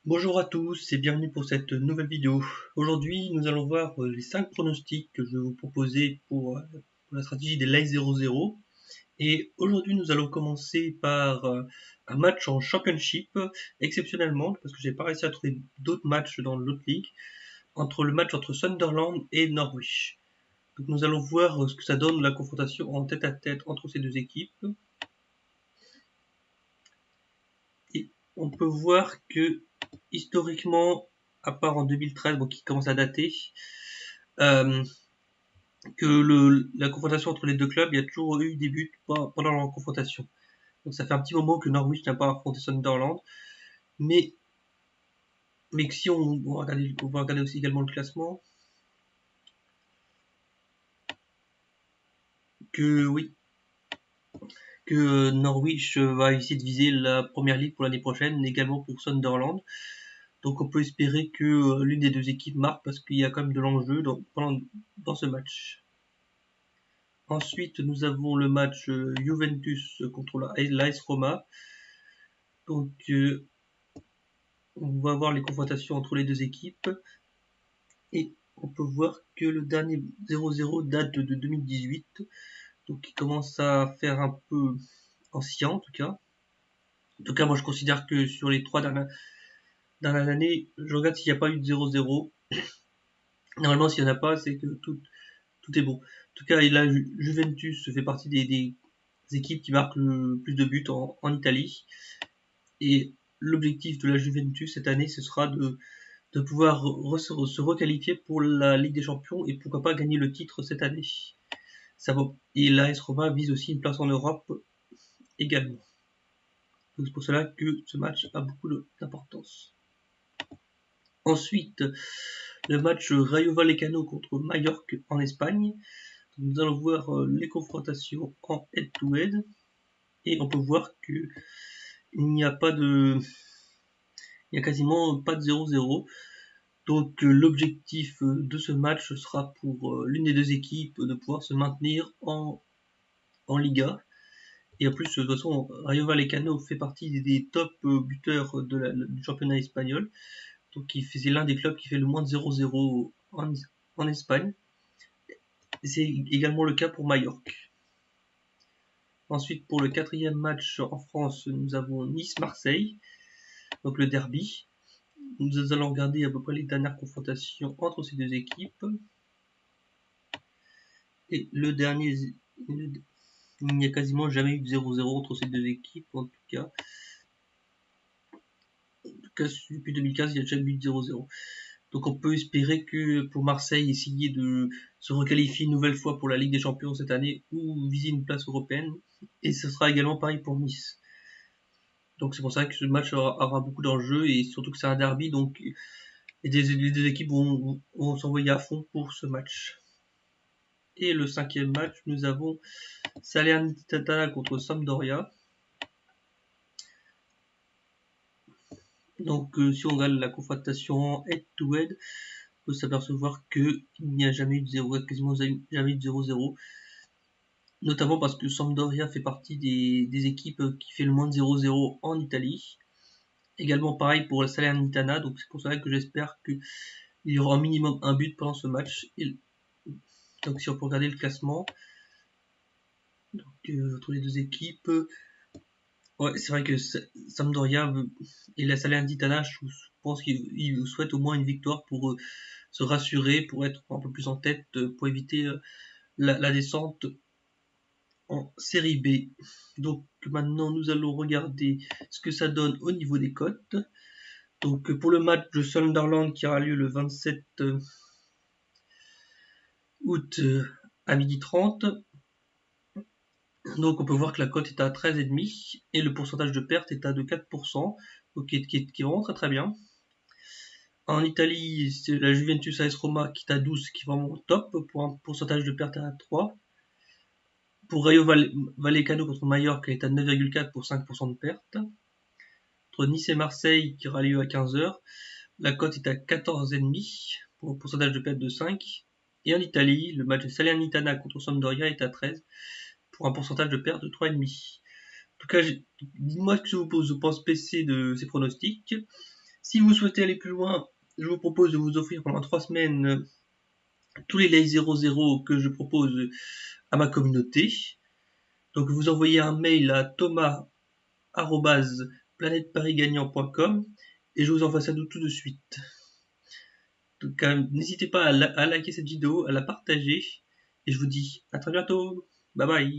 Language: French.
Bonjour à tous et bienvenue pour cette nouvelle vidéo. Aujourd'hui, nous allons voir les 5 pronostics que je vais vous proposer pour la stratégie des Live 0-0. Et aujourd'hui, nous allons commencer par un match en Championship, exceptionnellement, parce que j'ai pas réussi à trouver d'autres matchs dans l'autre ligue, entre le match entre Sunderland et Norwich. Donc nous allons voir ce que ça donne la confrontation en tête-à-tête entre ces deux équipes. Et on peut voir que historiquement, à part en 2013, bon, qui commence à dater, euh, que la confrontation entre les deux clubs, il y a toujours eu des buts pendant la confrontation. Donc ça fait un petit moment que Norwich n'a pas affronté Sunderland, mais mais si on va regarder aussi également le classement, que oui, que Norwich va essayer de viser la première ligue pour l'année prochaine, également pour Sunderland. Donc on peut espérer que l'une des deux équipes marque parce qu'il y a quand même de l'enjeu dans ce match. Ensuite, nous avons le match Juventus contre l'AS Roma. Donc, on va voir les confrontations entre les deux équipes. Et on peut voir que le dernier 0-0 date de 2018. Donc, il commence à faire un peu ancien, en tout cas. En tout cas, moi, je considère que sur les 3 dernières années, je regarde s'il n'y a pas eu de 0-0. Normalement, s'il n'y en a pas, c'est que tout est bon. En tout cas, là, Juventus fait partie des équipes qui marquent le plus de buts en Italie. Et l'objectif de la Juventus cette année, ce sera de pouvoir se requalifier pour la Ligue des Champions et pourquoi pas gagner le titre cette année. Et l'AS Roma vise aussi une place en Europe également. C'est pour cela que ce match a beaucoup d'importance. Ensuite, le match Rayo Vallecano contre Mallorca en Espagne. Nous allons voir les confrontations en head-to-head. Et on peut voir que il n'y a quasiment pas de 0-0. Donc l'objectif de ce match sera pour l'une des deux équipes de pouvoir se maintenir en Liga. Et en plus, de toute façon, Rayo Vallecano fait partie des top buteurs du championnat espagnol. Donc c'est l'un des clubs qui fait le moins de 0-0 en Espagne. Et c'est également le cas pour Mallorca. Ensuite, pour le quatrième match en France, nous avons Nice-Marseille, donc le derby. Nous allons regarder à peu près les dernières confrontations entre ces deux équipes. Et le dernier, il n'y a quasiment jamais eu de 0-0 entre ces deux équipes, en tout cas. Depuis 2015, il n'y a jamais eu de 0-0. Donc on peut espérer que pour Marseille, essayer de se requalifier une nouvelle fois pour la Ligue des Champions cette année ou viser une place européenne. Et ce sera également pareil pour Nice. Donc c'est pour ça que ce match aura beaucoup d'enjeux et surtout que c'est un derby, donc les deux équipes vont s'envoyer à fond pour ce match. Et le cinquième match, nous avons Salernitana contre Sampdoria. Donc si on regarde la confrontation head-to-head, on peut s'apercevoir qu'il n'y a jamais eu de 0, quasiment jamais eu de 0-0. Notamment parce que Sampdoria fait partie des équipes qui fait le moins de 0-0 en Italie. Également pareil pour la Salernitana, donc c'est pour cela que j'espère qu'il y aura au minimum un but pendant ce match. Donc si on peut regarder le classement entre les deux équipes, ouais, c'est vrai que Sampdoria et la Salernitana, je pense qu'ils souhaitent au moins une victoire pour se rassurer, pour être un peu plus en tête, pour éviter la descente en série B. Donc maintenant nous allons regarder ce que ça donne au niveau des cotes. Donc pour le match de Sunderland qui aura lieu le 27 août à 12h30, donc on peut voir que la cote est à 13,5 et le pourcentage de perte est à de 4%, donc qui est vraiment très très bien. En Italie, c'est la Juventus AS Roma qui est à 12, qui est vraiment top pour un pourcentage de perte à 3. Pour Rayo Vallecano contre Mallorca est à 9,4 pour 5% de perte. Entre Nice et Marseille qui aura lieu à 15h, la cote est à 14,5 pour un pourcentage de perte de 5. Et en Italie, le match de Salernitana contre Sampdoria est à 13 pour un pourcentage de perte de 3,5. En tout cas, dites-moi ce que vous pensez de ces pronostics. Si vous souhaitez aller plus loin, je vous propose de vous offrir pendant 3 semaines tous les Live 00 que je propose à ma communauté. Donc vous envoyez un mail à thomas@planeteparigagnant.com et je vous envoie ça tout de suite. Donc n'hésitez pas à liker cette vidéo, à la partager et je vous dis à très bientôt. Bye bye.